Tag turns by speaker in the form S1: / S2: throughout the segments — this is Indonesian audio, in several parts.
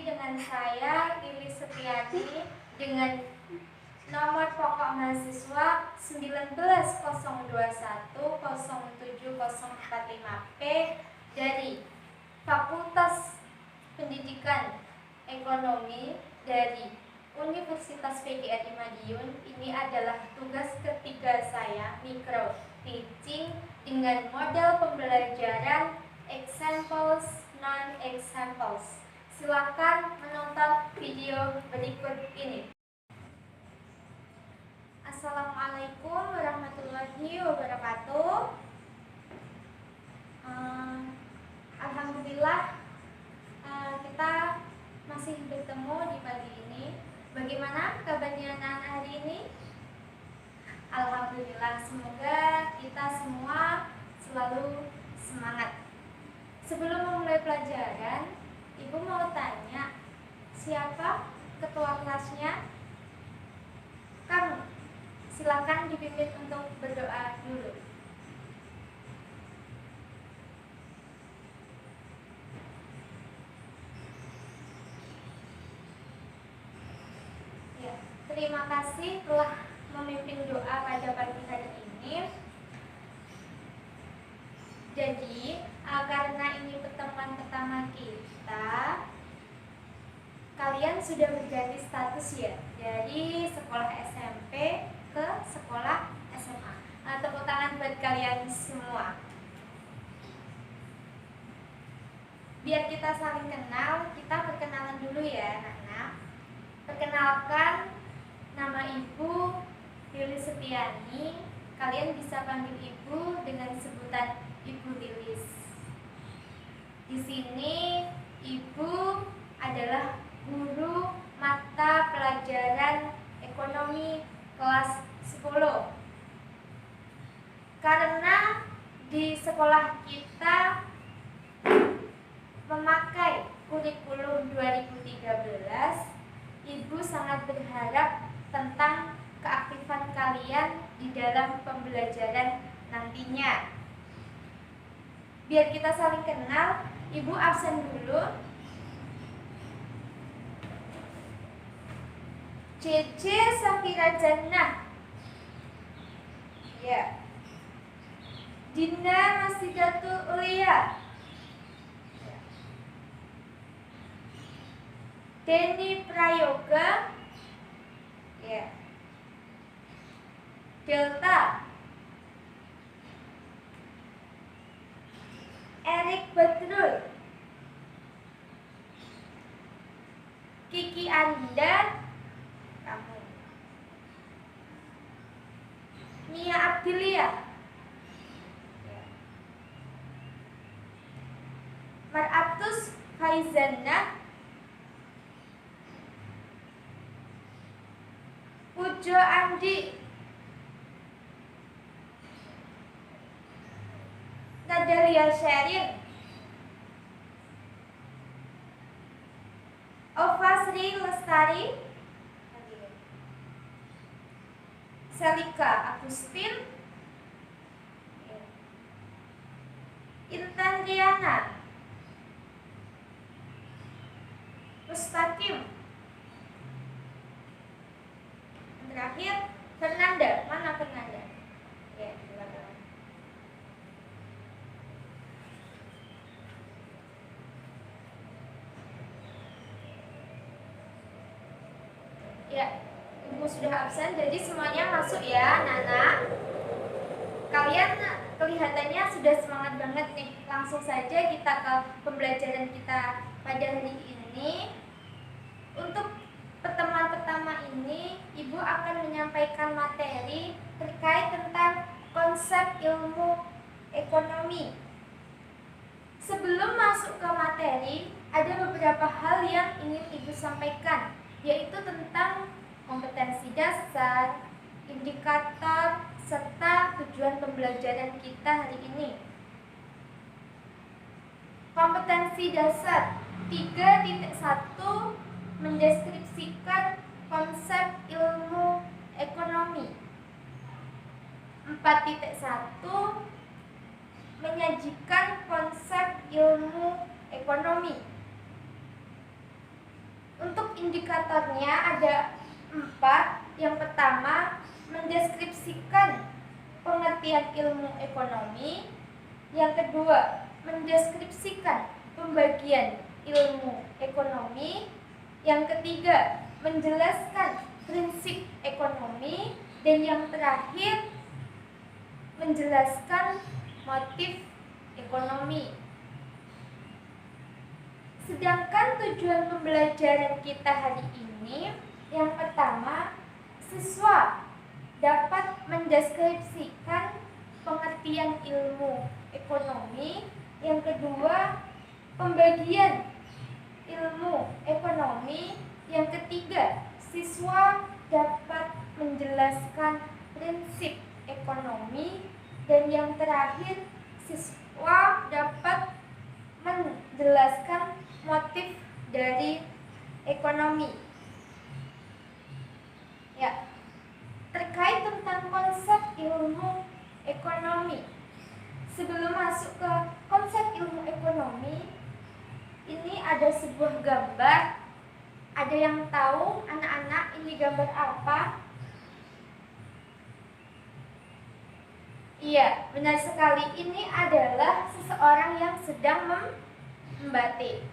S1: lagi dengan saya Lilis Setiani dengan nomor pokok mahasiswa 19.021.07045P dari Fakultas Pendidikan Ekonomi dari Universitas PGRI Madiun. Ini adalah tugas ketiga saya, micro teaching dengan model pembelajaran examples, non-examples. Silakan menonton video berikut ini. Assalamualaikum warahmatullahi wabarakatuh. Alhamdulillah kita masih bertemu di pagi ini. Bagaimana kabarnya anak hari ini? Alhamdulillah, semoga kita semua selalu semangat. Sebelum memulai pelajaran, Ibu mau tanya, siapa ketua kelasnya? Kamu. Silakan dipimpin untuk berdoa dulu. Ya, terima kasih telah memimpin doa pada pagi hari ini. Jadi, karena ini pertemuan pertama kita, kalian sudah berganti status ya, dari sekolah SMP ke sekolah SMA. Tepuk tangan buat kalian semua. Biar kita saling kenal, kita perkenalan dulu ya anak-anak. Perkenalkan, nama Ibu Lilis Setiani. Kalian bisa panggil Ibu dengan sebutan Ibu Lilis. Di sini Ibu adalah guru mata pelajaran ekonomi kelas 10. Karena di sekolah kita memakai kurikulum 2013, Ibu sangat berharap tentang keaktifan kalian di dalam pembelajaran nantinya. Biar kita saling kenal, Ibu absen dulu. Cece Safira Jannah. Ya. Dinda Masjidatul Ulia. Ya. Denny Prayoga. Ya. Delta. Erik Badrul. Kiki Anda. Kamu. Nia Abdilia. Maraptus Faizana. Pujo Andi. Nadalia Sherin. Ova Sri Lestari. Selika Agustin. Intan Diana. Mustaqim. Terakhir Fernanda. Mana Fernanda? Ya, silakan. Ya, Ibu sudah absen, jadi semuanya masuk ya, Nana. Kalian kelihatannya sudah semangat banget nih. Langsung saja kita ke pembelajaran kita pada hari ini. Untuk pertemuan pertama ini, Ibu akan menyampaikan materi terkait tentang konsep ilmu ekonomi. Sebelum masuk ke materi, ada beberapa hal yang ingin Ibu sampaikan, yaitu tentang kompetensi dasar, indikator, serta tujuan pembelajaran kita hari ini. Kompetensi dasar 3.1 mendeskripsikan konsep ilmu ekonomi. 4.1 menyajikan konsep ilmu ekonomi. indikatornya ada 4. Yang pertama, mendeskripsikan pengertian ilmu ekonomi. Yang kedua, mendeskripsikan pembagian ilmu ekonomi. Yang ketiga, menjelaskan prinsip ekonomi. Dan yang terakhir, menjelaskan motif ekonomi. Sedangkan tujuan pembelajaran kita hari ini, yang pertama, siswa dapat mendeskripsikan pengertian ilmu ekonomi. Yang kedua, pembagian ilmu ekonomi. Yang ketiga, siswa dapat menjelaskan prinsip ekonomi. Dan yang terakhir, siswa dapat menjelaskan motif dari ekonomi. Ya, terkait tentang konsep ilmu ekonomi. Sebelum masuk ke konsep ilmu ekonomi, ini ada sebuah gambar. Ada yang tahu anak-anak ini gambar apa? Iya, benar sekali. Ini adalah seseorang yang sedang membatik.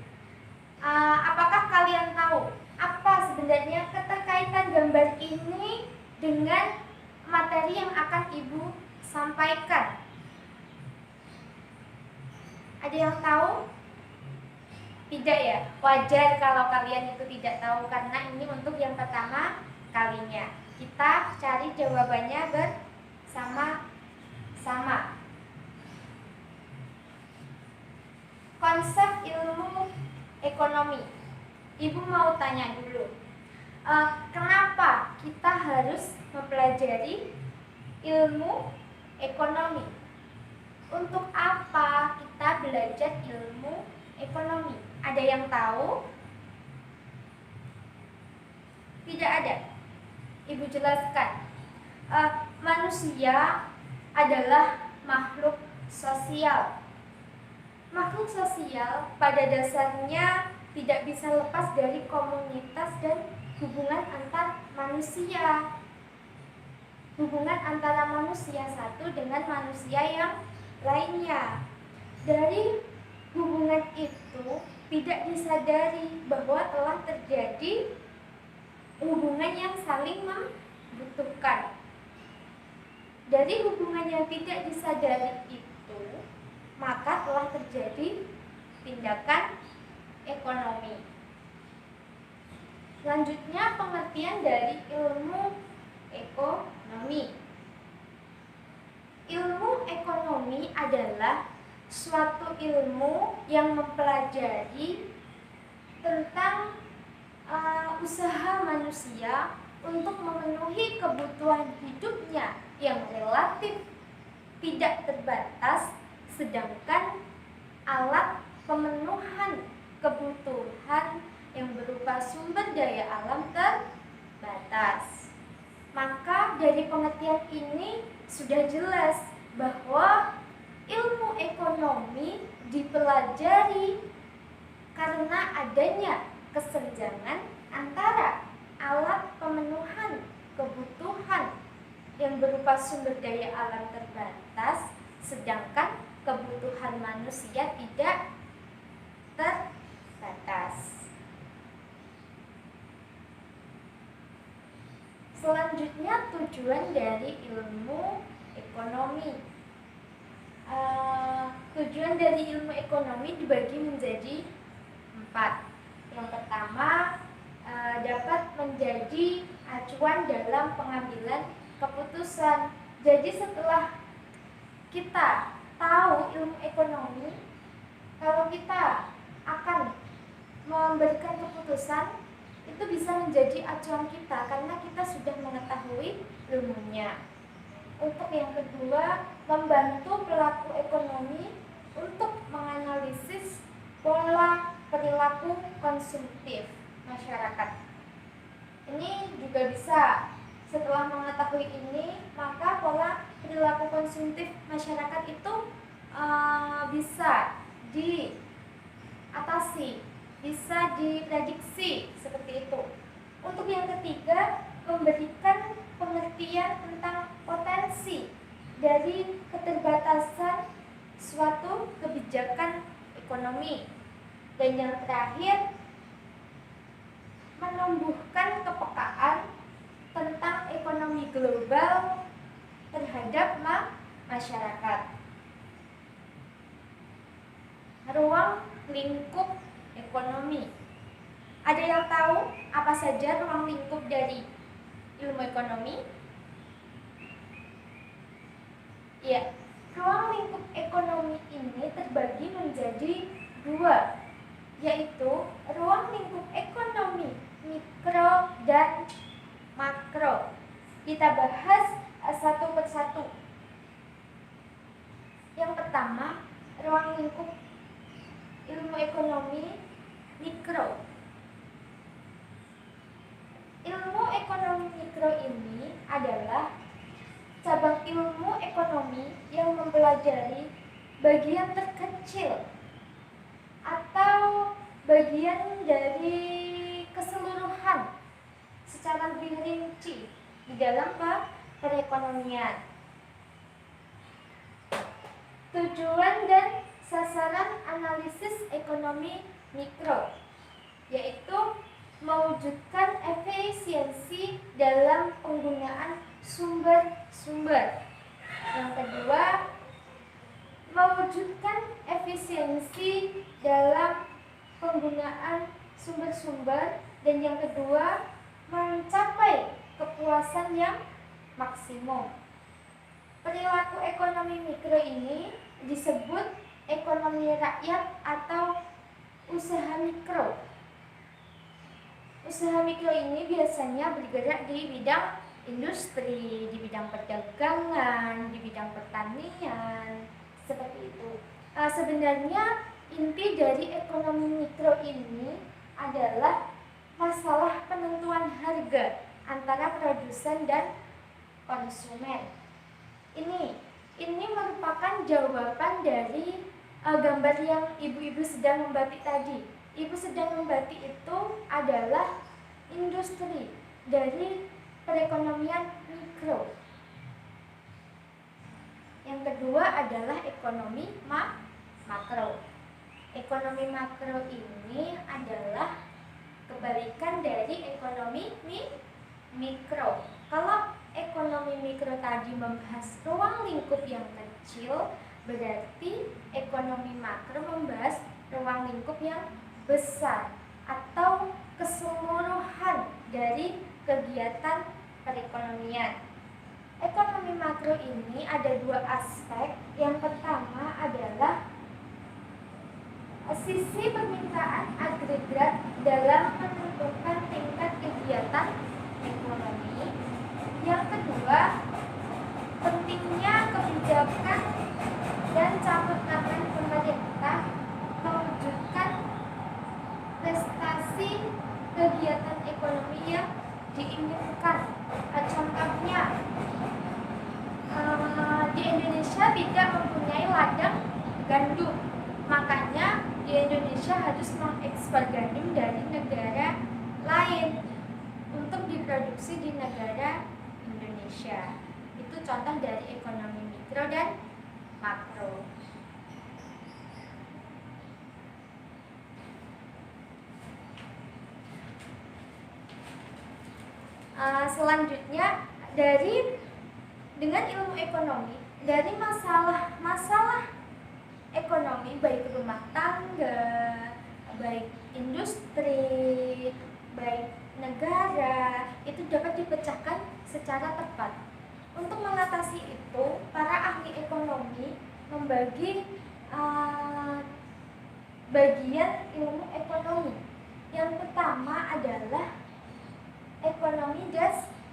S1: Apakah kalian tahu apa sebenarnya keterkaitan gambar ini dengan materi yang akan Ibu sampaikan? Ada yang tahu? Tidak ya? Wajar kalau kalian itu tidak tahu, karena ini untuk yang pertama kalinya. Kita cari jawabannya bersama-sama. Konsep ilmu ekonomi. Ibu mau tanya dulu, kenapa kita harus mempelajari ilmu ekonomi? Untuk apa kita belajar ilmu ekonomi? Ada yang tahu? Tidak ada. Ibu jelaskan. Manusia adalah makhluk sosial. Makhluk sosial pada dasarnya tidak bisa lepas dari komunitas dan hubungan antar manusia. Hubungan antara manusia satu dengan manusia yang lainnya. Dari hubungan itu tidak disadari bahwa telah terjadi hubungan yang saling membutuhkan. Dari hubungan yang tidak disadari itu, maka telah terjadi tindakan ekonomi. Selanjutnya, pengertian dari ilmu ekonomi. Ilmu ekonomi adalah suatu ilmu yang mempelajari tentang usaha manusia untuk memenuhi kebutuhan hidupnya yang relatif tidak terbatas, sedangkan alat pemenuhan kebutuhan yang berupa sumber daya alam terbatas. Maka dari pengertian ini sudah jelas bahwa ilmu ekonomi dipelajari karena adanya kesenjangan antara alat pemenuhan kebutuhan yang berupa sumber daya alam terbatas, sedangkan kebutuhan manusia tidak terbatas. Selanjutnya, tujuan dari ilmu ekonomi. Tujuan dari ilmu ekonomi dibagi menjadi 4. Yang pertama, dapat menjadi acuan dalam pengambilan keputusan. Jadi setelah kita tahu ilmu ekonomi, kalau kita akan memberikan keputusan, itu bisa menjadi acuan kita karena kita sudah mengetahui ilmunya. Untuk yang kedua, membantu pelaku ekonomi untuk menganalisis pola perilaku konsumtif masyarakat. Ini juga bisa, setelah mengetahui ini, maka pola perilaku konsumtif masyarakat itu bisa diatasi, bisa diprediksi seperti itu. Untuk yang ketiga, memberikan pengertian tentang potensi dari keterbatasan suatu kebijakan ekonomi. Dan yang terakhir, menumbuhkan kepekaan tentang ekonomi global terhadap masyarakat. Ruang lingkup ekonomi. Ada yang tahu apa saja ruang lingkup dari ilmu ekonomi? Ya, ruang lingkup ekonomi ini terbagi menjadi dua, yaitu ruang lingkup ekonomi mikro dan makro. Kita bahas satu persatu. Yang pertama, ruang lingkup ilmu ekonomi mikro. Ilmu ekonomi mikro ini adalah cabang ilmu ekonomi yang mempelajari bagian terkecil atau bagian dari keseluruhan secara lebih rinci di dalam perekonomian. Tujuan dan sasaran analisis ekonomi mikro yaitu mewujudkan efisiensi dalam penggunaan sumber-sumber. Yang kedua, mewujudkan efisiensi dalam penggunaan sumber-sumber. Dan yang kedua, mencapai kepuasan yang maksimum. Perilaku ekonomi mikro ini disebut ekonomi rakyat atau usaha mikro. Usaha mikro ini biasanya bergerak di bidang industri, di bidang perdagangan, di bidang pertanian, seperti itu. Sebenarnya inti dari ekonomi mikro ini adalah masalah penentuan harga antara produsen dan konsumen. Ini merupakan jawaban dari gambar yang ibu-ibu sedang membatik tadi. Ibu sedang membatik itu adalah industri dari perekonomian mikro. Yang kedua adalah ekonomi makro. Ekonomi makro ini adalah kebalikan dari ekonomi mikro. Kalau ekonomi mikro tadi membahas ruang lingkup yang kecil, berarti ekonomi makro membahas ruang lingkup yang besar atau keseluruhan dari kegiatan perekonomian. Ekonomi makro ini ada dua aspek. Yang pertama adalah sisi permintaan agregat dalam menentukan tingkat kegiatan ekonomi. Yang kedua, pentingnya kebijakan dan campur tangan pemerintah mewujudkan prestasi kegiatan ekonomi yang diinginkan. Contohnya, di Indonesia tidak mempunyai ladang gandum, makanya di Indonesia harus mengekspor gandum dari negara lain untuk diproduksi di negara Indonesia. Itu contoh dari ekonomi mikro dan makro. Selanjutnya, dengan ilmu ekonomi, dari masalah ekonomi baik rumah tangga, baik industri, baik negara, itu dapat dipecahkan secara tepat. Untuk mengatasi itu, para ahli ekonomi membagi bagian ilmu ekonomi. Yang pertama adalah ekonomi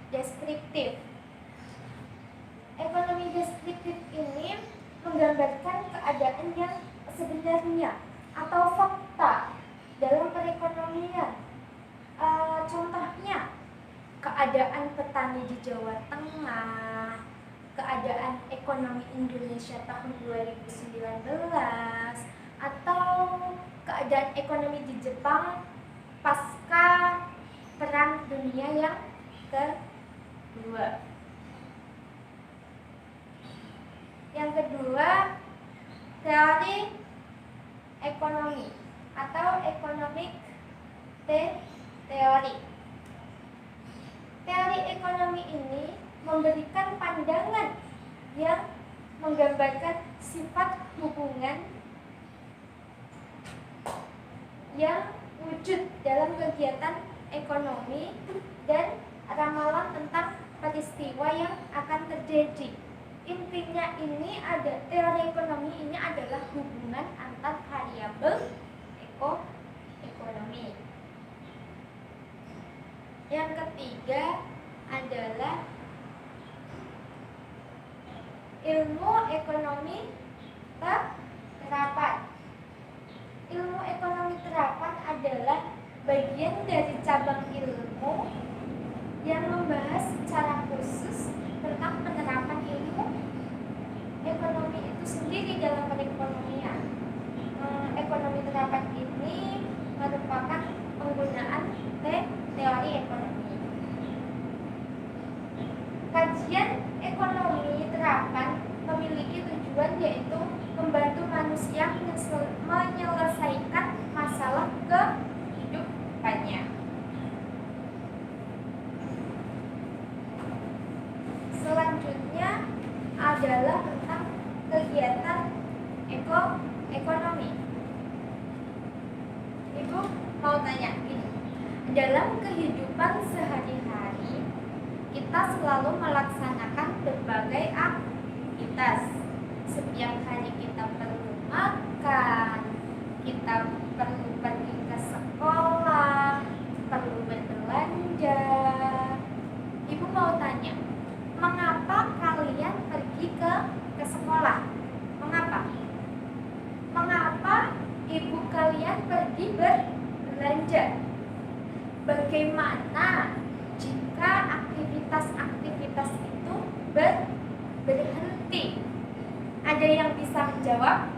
S1: deskriptif. Ekonomi deskriptif ini menggambarkan keadaan yang sebenarnya atau fakta dalam perekonomian. Contohnya, keadaan petani di Jawa Tengah, keadaan ekonomi Indonesia tahun 2019, atau keadaan keadaan ekonomi di Jepang pasca Perang Dunia yang kedua. Yang kedua, teori ekonomi atau economic theory. Teori ekonomi ini memberikan pandangan yang menggambarkan sifat hubungan yang wujud dalam kegiatan ekonomi dan ramalan tentang peristiwa yang akan terjadi. Intinya ini ada teori ekonomi ini adalah hubungan antar variabel ekonomi. Yang ketiga adalah ilmu ekonomi terapan. Ilmu ekonomi terapan adalah bagian dari cabang ilmu yang membahas secara khusus tentang penerapan ilmu ekonomi itu sendiri dalam perekonomian. Ekonomi terapan ini merupakan penggunaan teori ekonomi. Kajian ekonomi terapan memiliki tujuan yaitu membantu manusia menyelesaikan masalah kehidupannya. Selanjutnya adalah tentang kegiatan ekonomi. Ibu mau tanya gini, dalam kehidupan sehari-hari kita selalu melaksanakan berbagai aktivitas. Setiap hari kita perlu makan, kita perlu pergi ke sekolah, perlu berbelanja. Ibu mau tanya, mengapa kalian pergi ke sekolah? Mengapa? Mengapa ibu kalian pergi berbelanja? Bagaimana jika aktivitas-aktivitas itu berhenti? Ada yang bisa menjawab?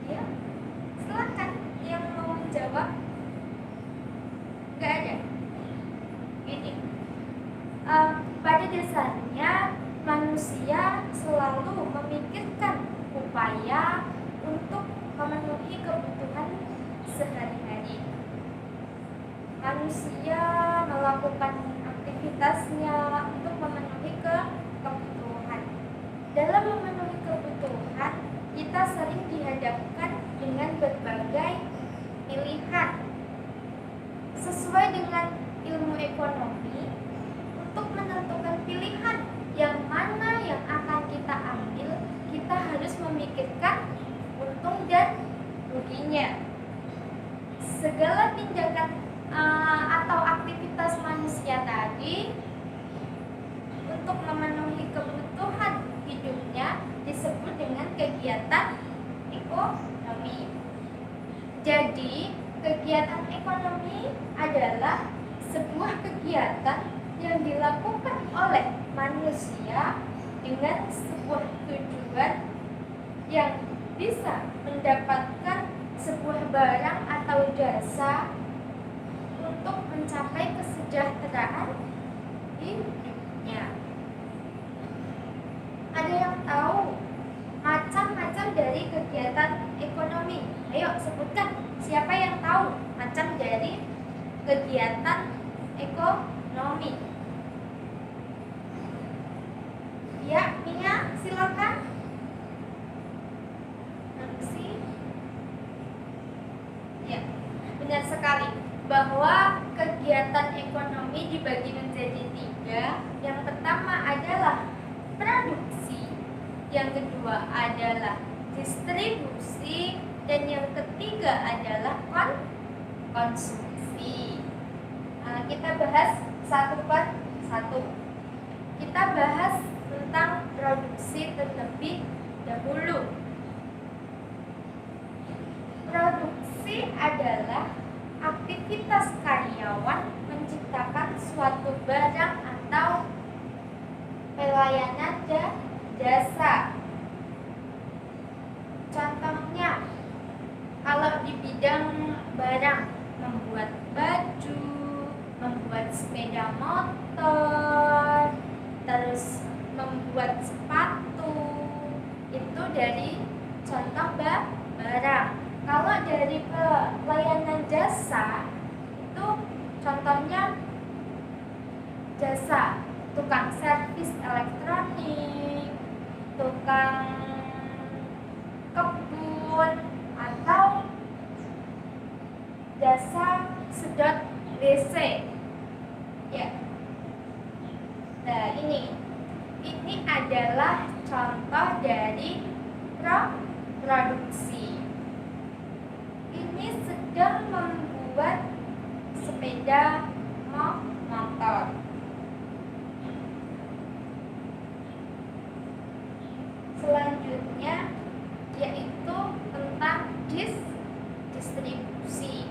S1: Ya, silakan yang mau menjawab. Nggak ada. Gini, pada dasarnya manusia selalu memikirkan upaya untuk memenuhi kebutuhan sehari-hari. Manusia melakukan aktivitasnya untuk memenuhi kebutuhan. Dalam memenuhi kebutuhan, kita sering dihadapkan dengan berbagai pilihan. Sesuai dengan ilmu ekonomi, untuk menentukan pilihan yang mana yang akan kita ambil, kita harus memikirkan untung dan ruginya. Segala tindakan atau aktivitas manusia tadi untuk memenuhi kebutuhan hidupnya disebut dengan kegiatan ekonomi. Jadi, kegiatan ekonomi adalah sebuah kegiatan yang dilakukan oleh manusia dengan sebuah tujuan yang bisa mendapatkan sebuah barang atau jasa untuk mencapai kesejahteraan hidupnya. Ada yang tahu macam-macam dari kegiatan ekonomi? Ayo sebutkan, siapa yang tahu macam dari kegiatan ekonomi? Ya, Mia, silakan. Nanti. Ya, benar sekali bahwa kegiatan ekonomi dibagi menjadi 3. Yang pertama adalah produksi, yang kedua adalah distribusi, dan yang ketiga adalah konsumsi. Kita bahas satu per satu. Kita bahas tentang produksi terlebih dahulu. Produksi adalah aktivitas karyawan menciptakan suatu barang atau pelayanan jasa. Contohnya, kalau Kalau di bidang barang, membuat baju, membuat sepeda motor, terus membuat sepatu, itu dari contoh barang. Kalau dari pelayanan jasa, itu contohnya jasa tukang servis elektronik, tukang kebun, atau jasa sedot WC. Ya. Nah, ini adalah contoh dari produksi. Ini sedang membuat sepeda motor. Selanjutnya yaitu tentang distribusi.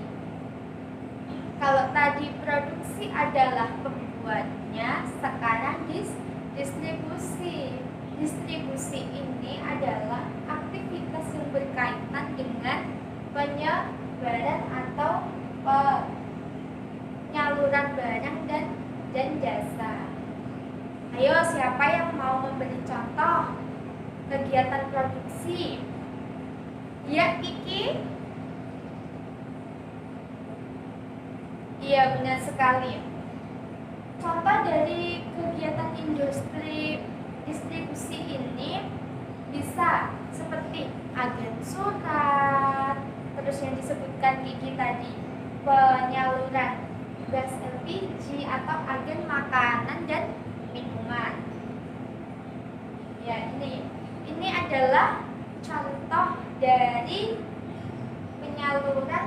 S1: Kalau tadi produksi adalah pembuatnya, sekarang distribusi. Distribusi ini adalah aktivitas yang berkaitan dengan penyebaran atau penyaluran barang dan jasa. Ayo, siapa yang mau memberi contoh kegiatan produksi? Ya, Kiki? Iya, benar sekali. Contoh dari kegiatan industri distribusi ini bisa seperti agen surat, terus yang disebutkan Kiki tadi, penyaluran gas LPG atau agen makanan dan minuman. Ya, ini adalah contoh dari penyaluran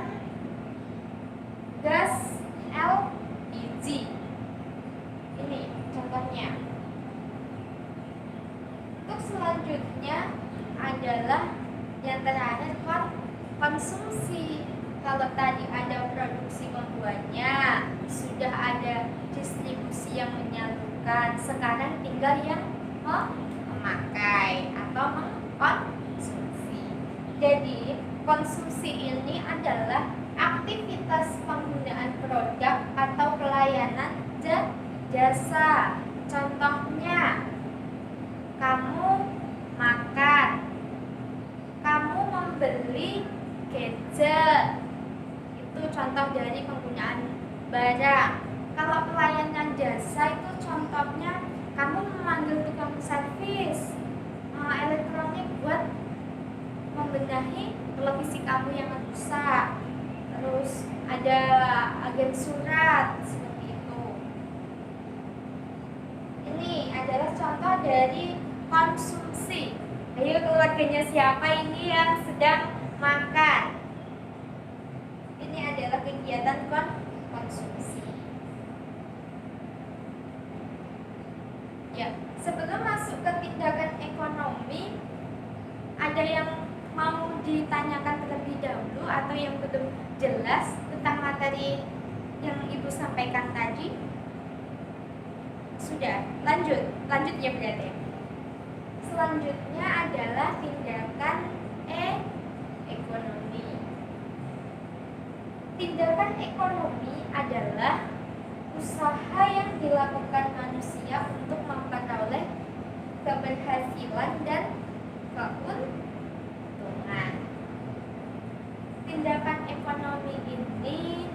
S1: gas LPG. Ini contohnya. Untuk selanjutnya adalah yang terakhir konsumsi. Kalau tadi ada produksi membuatnya, sudah ada distribusi yang menyalurkan, sekarang tinggal yang memakai atau mengkonsumsi. Jadi konsumsi ini adalah aktivitas penggunaan produk atau pelayanan jasa. Contohnya, kamu makan, kamu membeli gadget, itu contoh dari penggunaan barang. Kalau pelayanan jasa itu contohnya kamu memanggil tukang servis elektronik buat membenahi televisi kamu yang rusak. Terus ada agen surat seperti itu. Ini adalah contoh dari konsumsi. Ayo, keluarganya siapa ini yang sedang makan? Ini adalah kegiatan konsumsi. Ya, sebelum masuk ke tindakan ekonomi, ada yang mau ditanyakan terlebih dahulu atau yang belum jelas tentang materi yang Ibu sampaikan tadi? Sudah, lanjut ya berarti. Selanjutnya adalah tindakan ekonomi. Tindakan ekonomi adalah usaha yang dilakukan manusia untuk memperoleh keberhasilan dan keuntungan. Tindakan ekonomi ini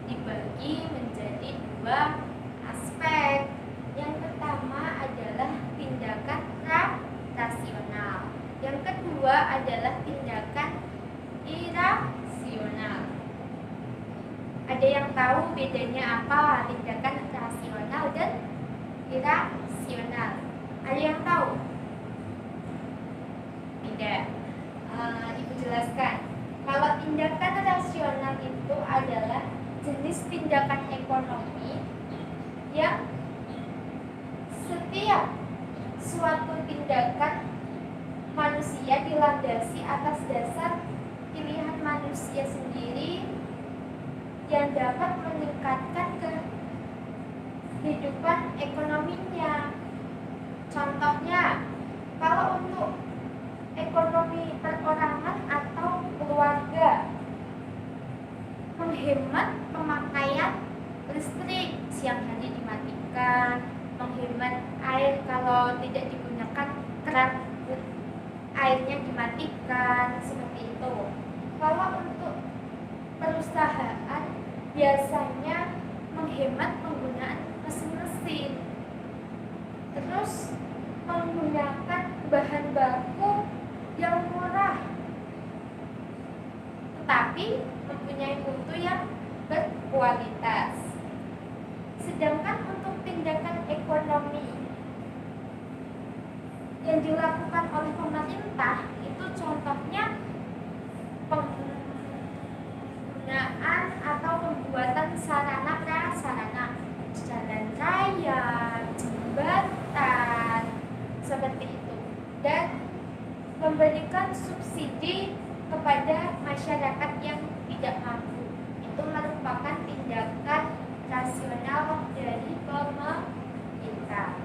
S1: dibagi menjadi dua aspek. Yang pertama adalah tindakan rasional. Yang kedua adalah tindakan irasional. Ada yang tahu bedanya apa tindakan rasional dan irasional? Ada yang tahu? Tidak. Ibu jelaskan. Kalau tindakan rasional itu adalah jenis tindakan ekonomi yang setiap suatu tindakan manusia dilandasi atas dasar pilihan manusia sendiri yang dapat meningkatkan kehidupan ekonominya. Contohnya, kalau untuk ekonomi perorangan atau keluarga, kan, seperti itu. Kalau untuk perusahaan biasanya menghemat penggunaan mesin-mesin, terus menggunakan bahan baku yang murah tetapi mempunyai mutu yang berkualitas. Sedangkan untuk tindakan ekonomi yang dilakukan oleh pemerintah itu contohnya penggunaan atau pembuatan sarana prasarana, jalan raya, jembatan, seperti itu, dan memberikan subsidi kepada masyarakat yang tidak mampu. Itu merupakan tindakan rasional dari pemerintah.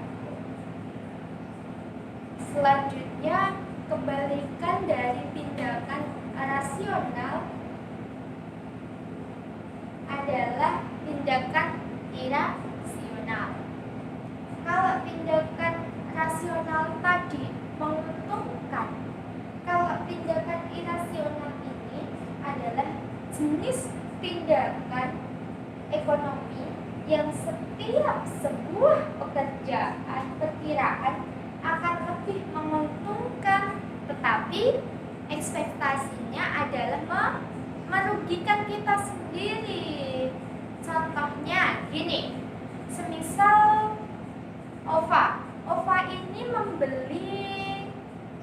S1: Selanjutnya, kebalikan dari tindakan rasional adalah tindakan irasional. Kalau tindakan rasional tadi menguntungkan, kalau tindakan irasional ini adalah jenis tindakan ekonomi yang setiap sebuah pekerjaan perkiraan akan lebih menguntungkan, tetapi ekspektasinya adalah merugikan kita sendiri. Contohnya gini, semisal Ova ini membeli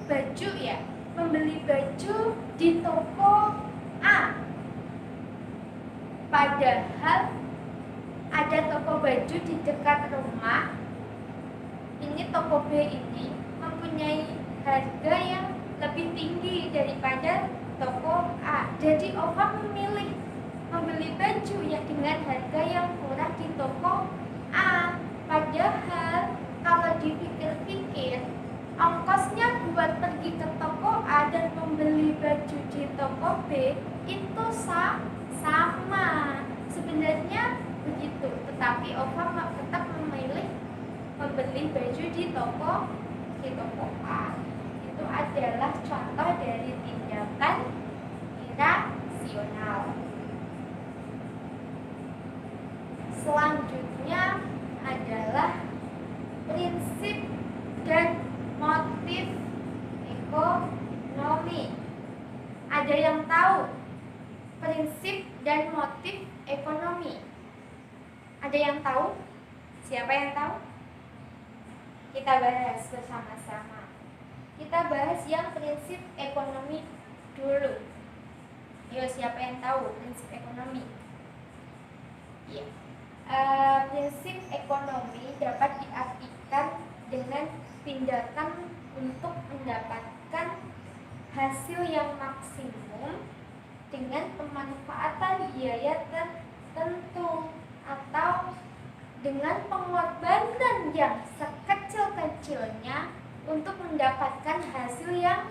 S1: baju ya, membeli baju di toko A, padahal ada toko baju di dekat rumah. Ini toko B ini mempunyai harga yang lebih tinggi daripada toko A. Jadi Ova memilih membeli baju yang dengan harga yang murah di toko A. Padahal kalau dipikir-pikir, ongkosnya buat pergi ke toko A dan membeli baju di toko B itu sama. Sebenarnya begitu, tetapi Ova tetap memilih membeli baju di toko A. Itu adalah contoh dari tindakan irasional. Selanjutnya adalah prinsip dan motif ekonomi. Ada yang tahu prinsip dan motif ekonomi? Ada yang tahu? Siapa yang tahu? Kita bahas bersama-sama. Kita bahas yang prinsip ekonomi dulu. Yo, siapa yang tahu prinsip ekonomi? Iya. Prinsip ekonomi dapat diartikan dengan tindakan untuk mendapatkan hasil yang maksimum dengan pemanfaatan biaya tertentu atau dengan pengorbanan yang sekecil-kecilnya untuk mendapatkan hasil yang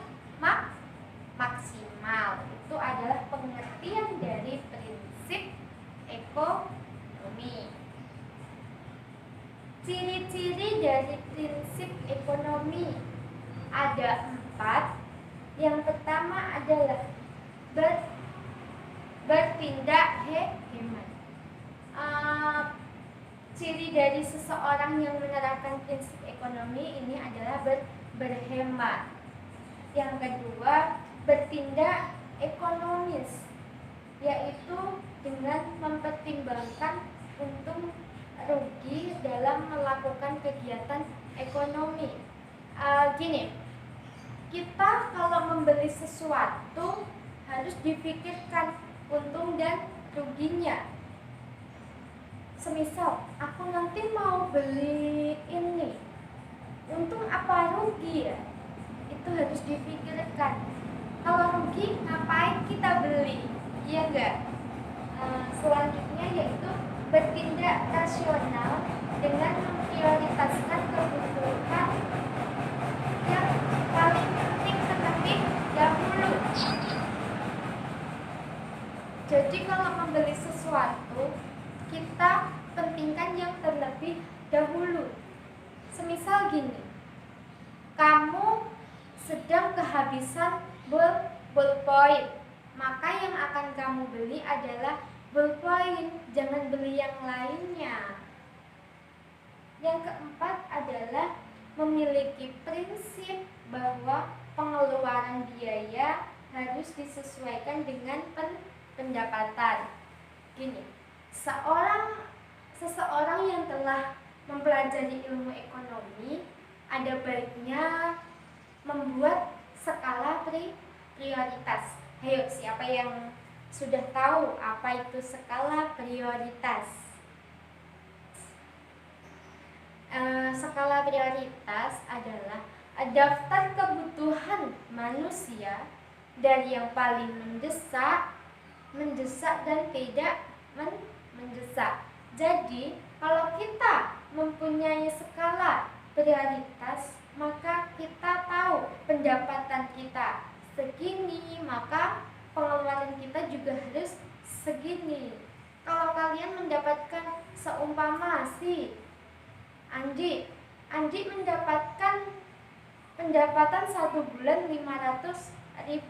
S1: maksimal. Itu adalah pengertian dari prinsip ekonomi. Ciri-ciri dari prinsip ekonomi ada 4. Yang pertama adalah bertindak hemat. Ciri dari seseorang yang menerapkan prinsip ekonomi ini adalah berhemat. Yang kedua, bertindak ekonomis, yaitu dengan mempertimbangkan untung rugi dalam melakukan kegiatan ekonomi. Gini, kita kalau membeli sesuatu harus dipikirkan untung dan ruginya. Semisal aku nanti mau beli ini, untung apa rugi ya? Itu harus dipikirkan. Kalau rugi, ngapain kita beli? Iya enggak? Selanjutnya yaitu bertindak rasional dengan memprioritaskan kebutuhan yang paling penting terlebih dahulu. Jadi kalau membeli sesuatu, kita pentingkan yang terlebih dahulu. Semisal gini, kamu sedang kehabisan ballpoint, maka yang akan kamu beli adalah ballpoint, jangan beli yang lainnya. Yang keempat adalah memiliki prinsip bahwa pengeluaran biaya harus disesuaikan dengan pendapatan. Gini, seseorang yang telah mempelajari ilmu ekonomi ada baiknya membuat skala prioritas. Ayo, siapa yang sudah tahu apa itu skala prioritas? Skala prioritas adalah daftar kebutuhan manusia dari yang paling mendesak dan tidak mendesak. Jadi, kalau kita mempunyai skala prioritas, maka kita tahu pendapatan kita segini, maka pengeluaran kita juga harus segini. Kalau kalian mendapatkan seumpama si Andi mendapatkan pendapatan 1 bulan 500.000,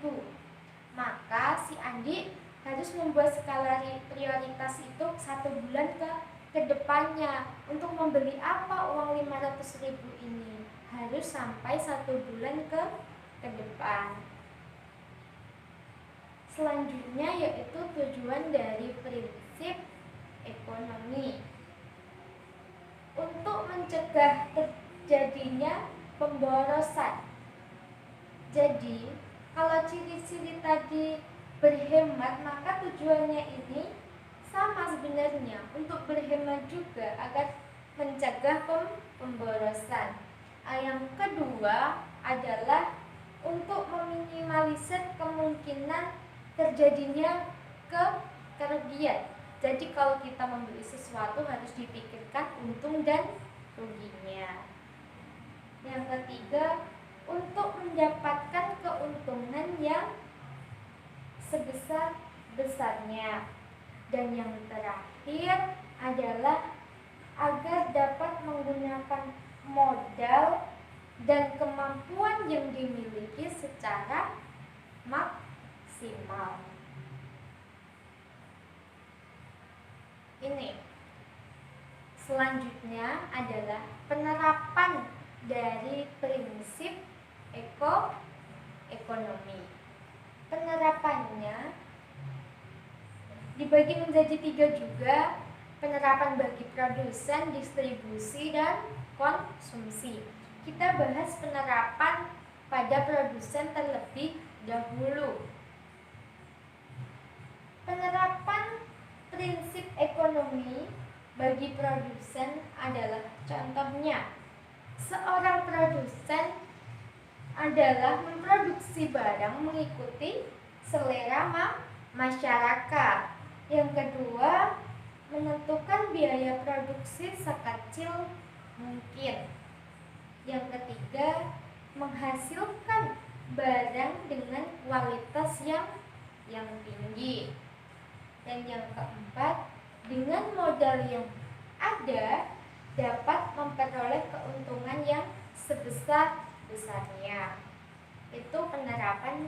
S1: maka si Andi harus membuat skala prioritas itu 1 bulan ke depannya. Untuk membeli apa uang 500.000 ini harus sampai 1 bulan ke depan. Selanjutnya yaitu tujuan dari prinsip ekonomi. Untuk mencegah terjadinya pemborosan. Jadi, kalau ciri-ciri tadi berhemat, maka tujuannya ini sama sebenarnya, untuk berhemat juga agar mencegah pemborosan. Yang kedua adalah untuk meminimalisir kemungkinan terjadinya kerugian. Jadi kalau kita membeli sesuatu harus dipikirkan untung dan ruginya. Yang ketiga, untuk mendapatkan keuntungan yang sebesar-besarnya. Dan yang terakhir adalah agar dapat menggunakan modal dan kemampuan yang dimiliki secara maksimal. Ini selanjutnya adalah penerapan dari prinsip ekonomi. Penerapannya dibagi menjadi 3 juga. Penerapan bagi produsen, distribusi, dan konsumsi. Kita bahas penerapan pada produsen terlebih dahulu. Penerapan prinsip ekonomi bagi produsen adalah, contohnya, seorang produsen adalah memproduksi barang mengikuti selera masyarakat. Yang kedua, menentukan biaya produksi sekecil mungkin. Yang ketiga, menghasilkan barang dengan kualitas yang tinggi. Dan yang keempat, dengan modal yang ada dapat memperoleh keuntungan yang sebesar-besarnya. Itu penerapan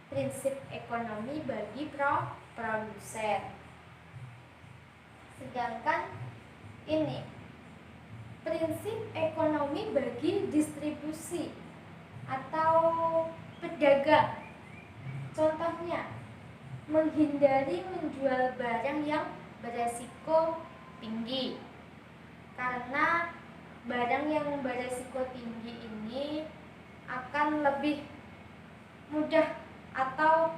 S1: prinsip ekonomi bagi produsen. Sedangkan ini prinsip ekonomi bagi distribusi atau pedagang. Contohnya, menghindari menjual barang yang beresiko tinggi. Karena barang yang beresiko tinggi ini akan lebih mudah atau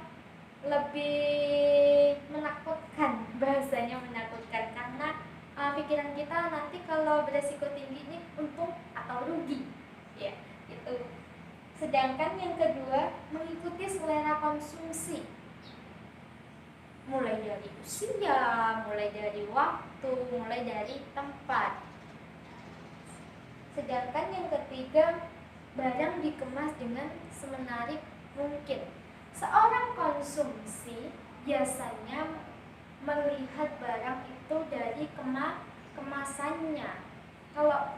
S1: lebih menakutkan, bahasanya menakutkan, karena pikiran kita nanti kalau beresiko tinggi ini untung atau rugi, ya itu. Sedangkan yang kedua, mengikuti selera konsumsi, mulai dari usia, mulai dari waktu, mulai dari tempat. Sedangkan yang ketiga, barang dikemas dengan semenarik mungkin. Seorang konsumsi biasanya melihat barang itu dari kemasannya. Kalau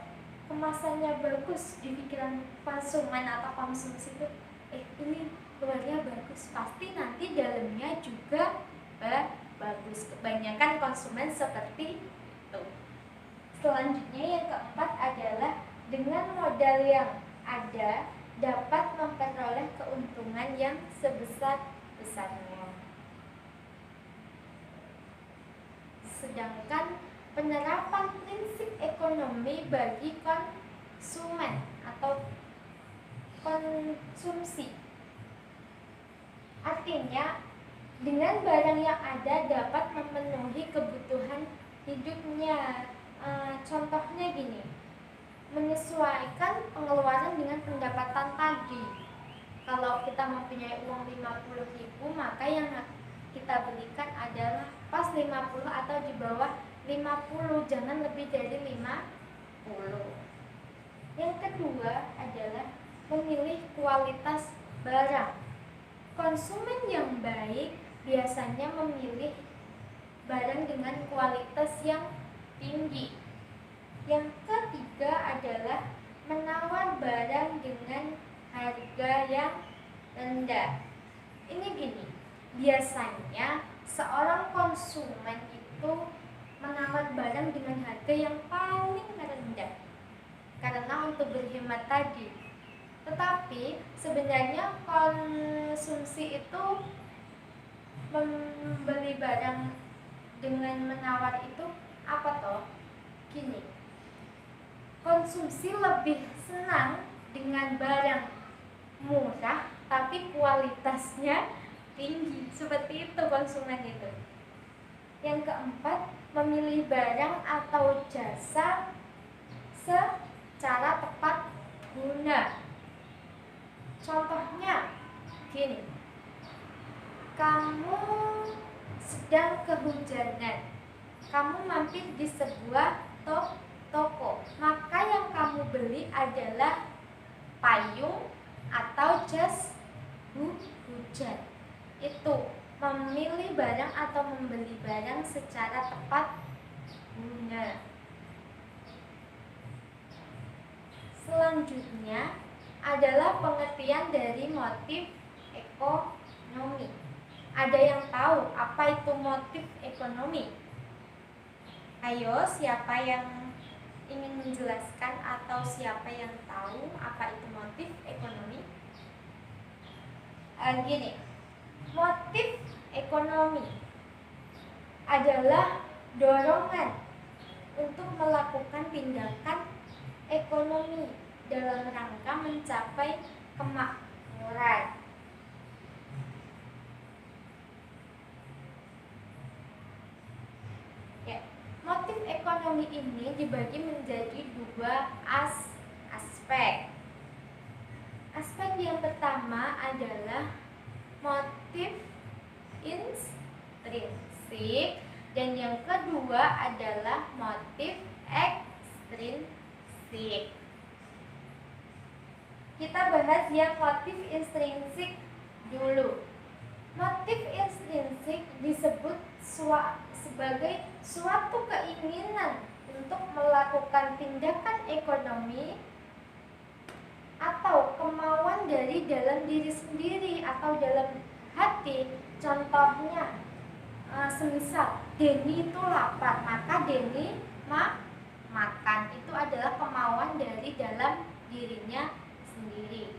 S1: kemasannya bagus, di pikiran konsumen atau konsumsi itu, ini luarnya bagus, pasti nanti dalamnya juga bagus. Kebanyakan konsumen seperti itu. Selanjutnya yang keempat adalah dengan modal yang ada dapat memperoleh keuntungan yang sebesar-besarnya. Sedangkan penerapan prinsip ekonomi bagi konsumen atau konsumsi, artinya dengan barang yang ada dapat memenuhi kebutuhan hidupnya. Contohnya gini, menyesuaikan pengeluaran dengan pendapatan tadi. Kalau kita mempunyai uang 50.000, maka yang kita belikan adalah pas 50 atau di bawah 50, jangan lebih dari 50. Yang kedua adalah memilih kualitas barang. Konsumen yang baik biasanya memilih barang dengan kualitas yang tinggi. Yang ketiga adalah menawar barang dengan harga yang rendah. Ini gini, biasanya seorang konsumen itu menawar barang dengan harga yang paling rendah karena untuk berhemat tadi. Tetapi sebenarnya konsumsi itu membeli barang dengan menawar itu apa toh? Gini, konsumsi lebih senang dengan barang murah tapi kualitasnya tinggi. Seperti itu konsumen itu. Yang keempat, memilih barang atau jasa secara tepat guna. Contohnya gini, kamu sedang kehujanan, kamu mampir di sebuah toko, maka yang kamu beli adalah payung atau jas hujan. Itu memilih barang atau membeli barang secara tepat guna. Selanjutnya adalah pengertian dari motif ekonomi. Ada yang tahu apa itu motif ekonomi? Ayo, siapa yang ingin menjelaskan atau siapa yang tahu apa itu motif ekonomi? Gini, motif ekonomi adalah dorongan untuk melakukan tindakan ekonomi dalam rangka mencapai kemakmuran. Ya, motif ekonomi ini dibagi menjadi dua aspek. Aspek yang pertama adalah motif intrinsik dan yang kedua adalah motif ekstrinsik. Kita bahas yang motif intrinsik dulu. Motif intrinsik disebut sebagai suatu keinginan untuk melakukan tindakan ekonomi atau kemauan dari dalam diri sendiri atau dalam hati. Contohnya, semisal Denny itu lapar, maka Denny makan. Itu adalah kemauan dari dalam dirinya sendiri.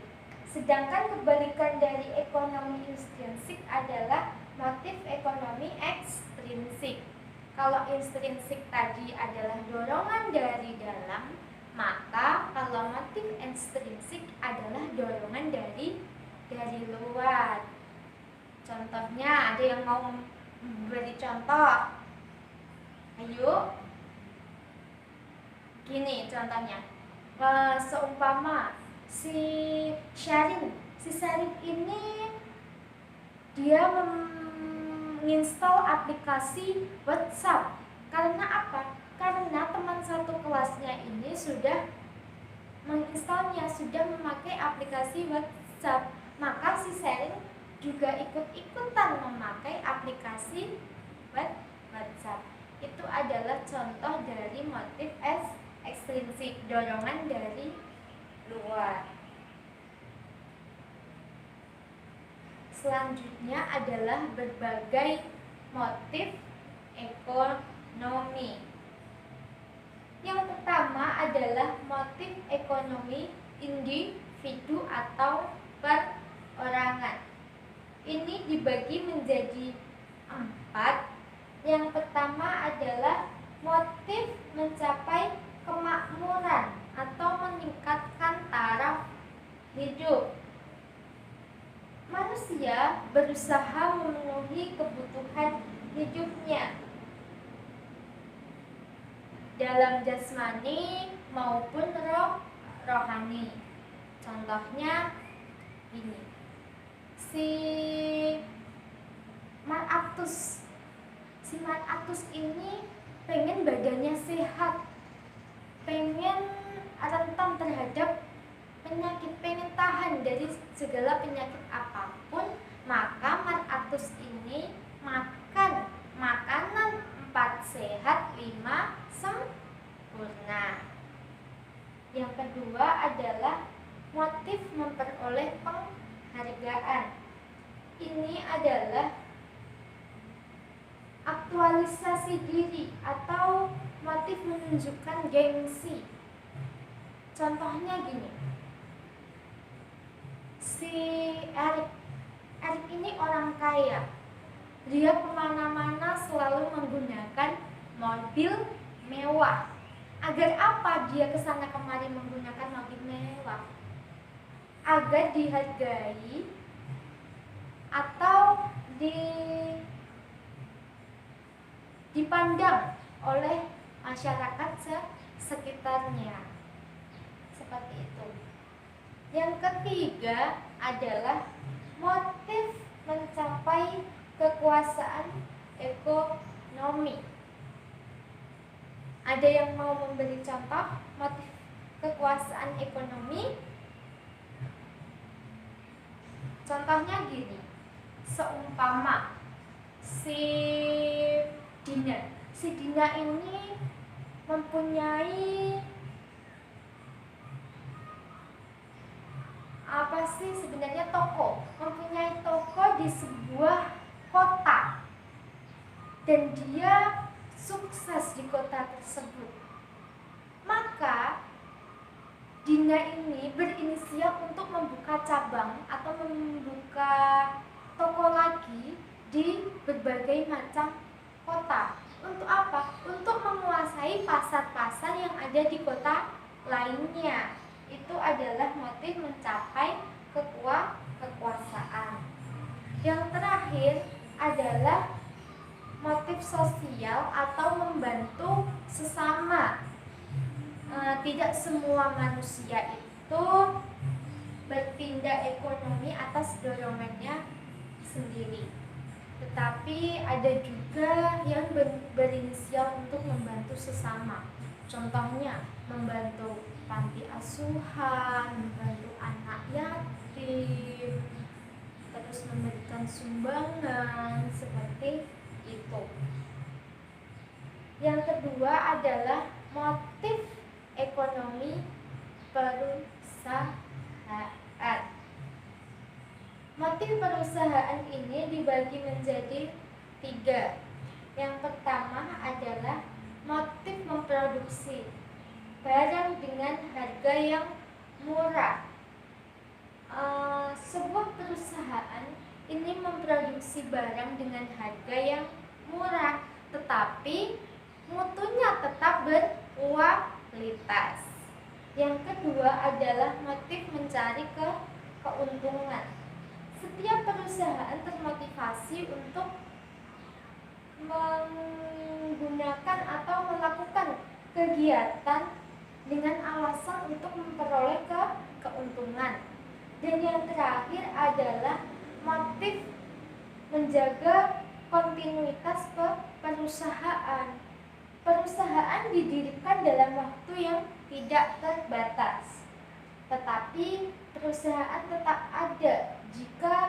S1: Sedangkan kebalikan dari ekonomi intrinsik adalah motif ekonomi ekstrinsik. Kalau intrinsik tadi adalah dorongan dari dalam, maka kalau motif ekstrinsik adalah dorongan dari luar. Contohnya, ada yang mau beri contoh? Ayo. Gini contohnya, seumpama si Syarin ini dia menginstal aplikasi WhatsApp. Karena apa? Karena teman satu kelasnya ini sudah menginstalnya, sudah memakai aplikasi WhatsApp. Maka si Syarin juga ikut-ikutan memakai aplikasi WhatsApp. Itu adalah contoh dari motif ekstrinsik, dorongan dari luar. selanjutnya adalah berbagai motif ekonomi. Yang pertama adalah motif ekonomi individu atau perorangan. Ini dibagi menjadi 4. Yang pertama adalah motif mencapai kemakmuran atau meningkatkan taraf hidup. Manusia berusaha memenuhi kebutuhan hidupnya dalam jasmani maupun rohani. Contohnya ini, si Mark Atus ini pengen badannya sehat, pengen rentan terhadap penyakit, pengen tahan dari segala penyakit apapun. Maka Mark Atus ini makan makanan 4 sehat 5 sempurna. Yang kedua adalah motif memperoleh penghargaan. Ini adalah aktualisasi diri atau motif menunjukkan gengsi. Contohnya gini, si Eric ini orang kaya. Dia kemana-mana selalu menggunakan mobil mewah. Agar apa dia kesana kemari menggunakan mobil mewah? Agar dihargai atau dipandang oleh masyarakat sekitarnya. Seperti itu. Yang ketiga adalah motif mencapai kekuasaan ekonomi. Ada yang mau memberi contoh motif kekuasaan ekonomi? Contohnya gini, seumpama si Dina ini mempunyai mempunyai toko di sebuah kota, dan dia sukses di kota tersebut. Maka Dina ini berinisiatif untuk membuka cabang atau membuka toko lagi di berbagai macam kota. Untuk apa? Untuk menguasai pasar-pasar yang ada di kota lainnya. Itu adalah motif mencapai kekuasaan. Yang terakhir adalah motif sosial atau membantu sesama. Tidak semua manusia itu bertindak ekonomi atas dorongannya sendiri, tetapi ada juga yang berinisial untuk membantu sesama. Contohnya membantu panti asuhan, membantu anak yatim, terus memberikan sumbangan, seperti itu. Yang kedua adalah motif ekonomi perusahaan. Motif perusahaan ini dibagi menjadi 3. Yang pertama adalah motif memproduksi barang dengan harga yang murah. Sebuah perusahaan ini memproduksi barang dengan harga yang murah, tetapi mutunya tetap berkualitas. Yang kedua adalah motif mencari keuntungan. Setiap perusahaan termotivasi untuk menggunakan atau melakukan kegiatan dengan alasan untuk memperoleh keuntungan. Dan yang terakhir adalah motif menjaga kontinuitas perusahaan. Perusahaan didirikan dalam waktu yang tidak terbatas, tetapi perusahaan tetap ada jika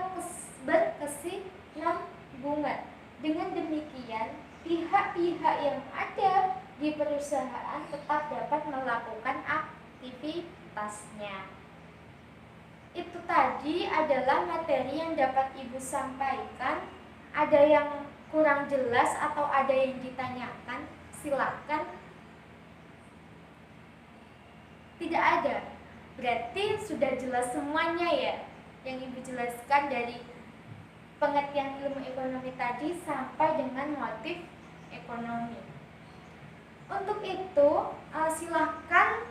S1: berkesinambungan. Dengan demikian, pihak-pihak yang ada di perusahaan tetap dapat melakukan aktivitasnya. itu tadi adalah materi yang dapat Ibu sampaikan. Ada yang kurang jelas atau ada yang ditanyakan? Silakan. Tidak ada. Berarti sudah jelas semuanya ya yang Ibu jelaskan dari pengertian ilmu ekonomi tadi sampai dengan motif ekonomi. Untuk itu, silahkan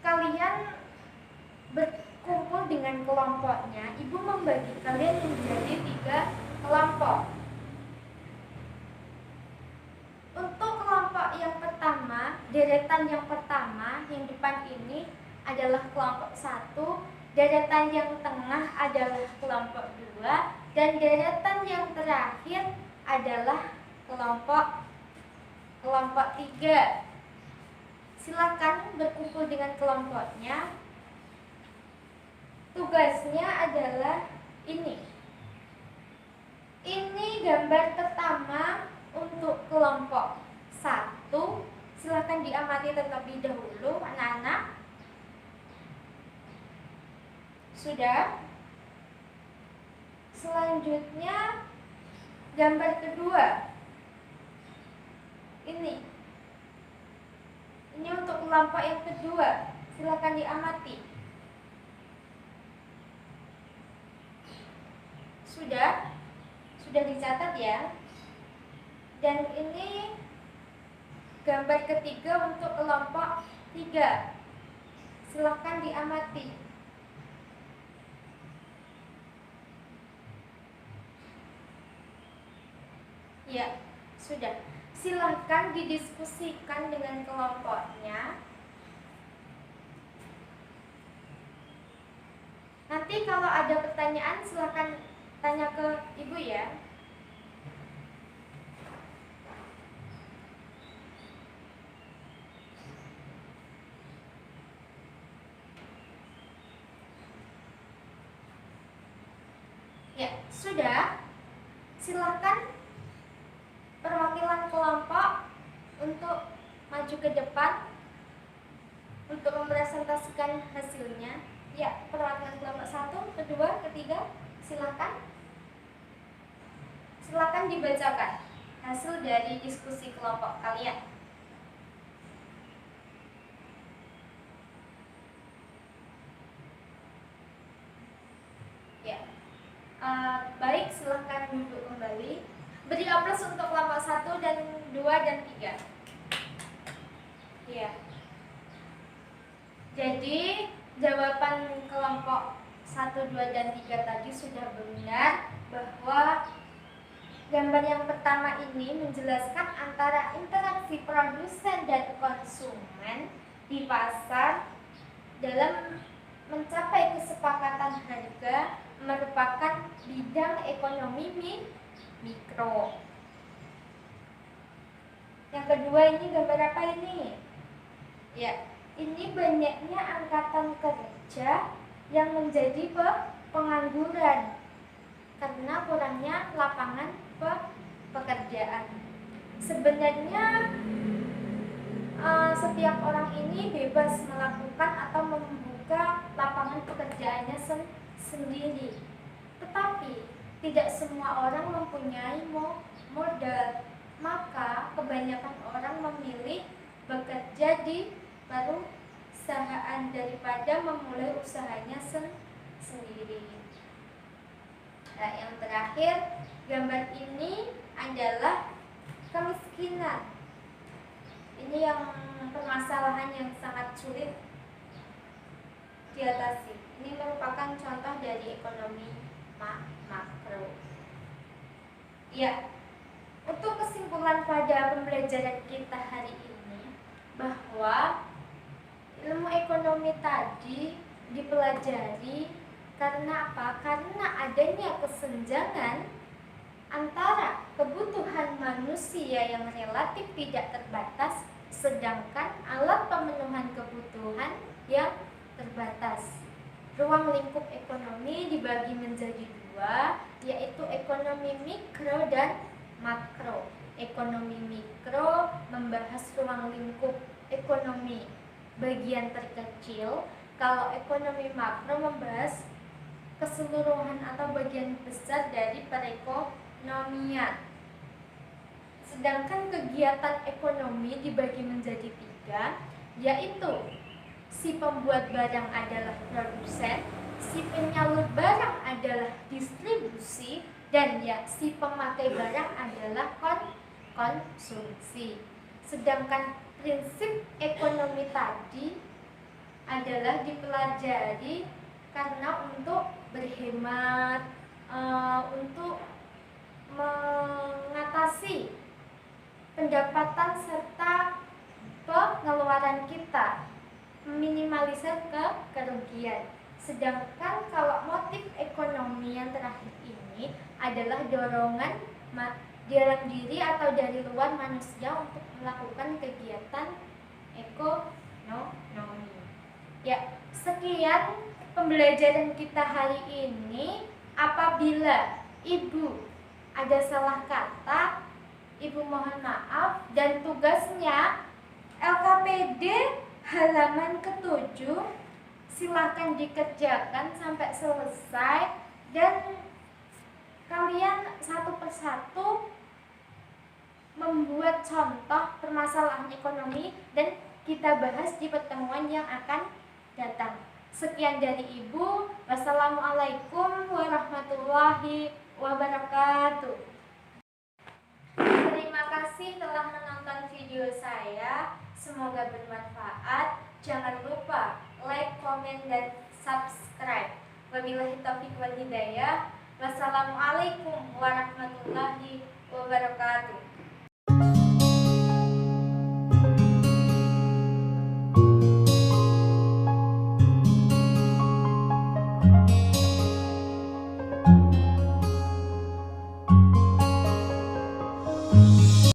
S1: kalian berkumpul dengan kelompoknya. Ibu membagi kalian menjadi 3 kelompok. Untuk kelompok yang pertama, deretan yang pertama yang depan ini adalah kelompok 1, deretan yang tengah adalah kelompok 2, dan deretan yang terakhir adalah kelompok 3. Silakan berkumpul dengan kelompoknya. Tugasnya adalah ini. Ini gambar pertama untuk kelompok 1. Silakan diamati terlebih dahulu, anak-anak. Sudah? Selanjutnya gambar kedua. Ini untuk kelompok yang kedua. Silakan diamati. Sudah dicatat ya. Dan ini gambar ketiga untuk kelompok 3. Silakan diamati. Ya, sudah. Silakan didiskusikan dengan kelompoknya. Nanti kalau ada pertanyaan silakan tanya ke Ibu ya. Ya, sudah. Silakan perwakilan kelompok untuk maju ke depan untuk mempresentasikan hasilnya. Ya, perwakilan kelompok 1, kedua, ketiga, silakan. Silakan dibacakan hasil dari diskusi kelompok kalian. Ya, baik, silakan duduk kembali. Beri aplaus untuk kelompok 1 dan 2 dan 3. Ya. Jadi jawaban kelompok 1, 2, dan 3 tadi sudah benar, bahwa gambar yang pertama ini menjelaskan antara interaksi produsen dan konsumen di pasar dalam mencapai kesepakatan harga merupakan bidang ekonomi mikro. Yang kedua ini gambar apa ini? Ya, ini banyaknya angkatan kerja yang menjadi pengangguran karena kurangnya lapangan pekerjaan. Sebenarnya setiap orang ini bebas melakukan atau membuka lapangan pekerjaannya sendiri. Tetapi tidak semua orang mempunyai modal, maka kebanyakan orang memilih bekerja di perusahaan daripada memulai usahanya sendiri. Nah, yang terakhir, gambar ini adalah kemiskinan. Ini yang permasalahan yang sangat sulit diatasi. Ini merupakan contoh dari ekonomi makro. Ya, untuk kesimpulan pada pembelajaran kita hari ini, bahwa ilmu ekonomi tadi dipelajari karena apa? Karena adanya kesenjangan antara kebutuhan manusia yang relatif tidak terbatas, sedangkan alat pemenuhan kebutuhan yang terbatas. Ruang lingkup ekonomi dibagi menjadi 2, yaitu ekonomi mikro dan makro. Ekonomi mikro membahas ruang lingkup ekonomi bagian terkecil Kalau ekonomi makro membahas keseluruhan atau bagian besar dari perekonomian. Sedangkan kegiatan ekonomi dibagi menjadi 3, yaitu si pembuat barang adalah produsen, si penyalur barang adalah distribusi, dan ya si pemakai barang adalah konsumsi. Sedangkan prinsip ekonomi tadi adalah dipelajari karena untuk berhemat, untuk mengatasi pendapatan serta pengeluaran kita, meminimalisir kerugian. Sedangkan kalau motif ekonomi yang terakhir ini adalah dorongan dalam diri atau dari luar manusia untuk melakukan kegiatan ekonomi. Ya, sekian pembelajaran kita hari ini. Apabila Ibu ada salah kata, Ibu mohon maaf, dan tugasnya LKPD halaman ke-7 silakan dikerjakan sampai selesai, dan kalian satu persatu membuat contoh permasalahan ekonomi dan kita bahas di pertemuan yang akan datang. Sekian dari Ibu. Wassalamualaikum warahmatullahi wabarakatuh. Terima kasih telah menonton video saya. Semoga bermanfaat. Jangan lupa like, komen, dan subscribe. Wabillahi taufiq wal hidayah. Wassalamualaikum warahmatullahi wabarakatuh.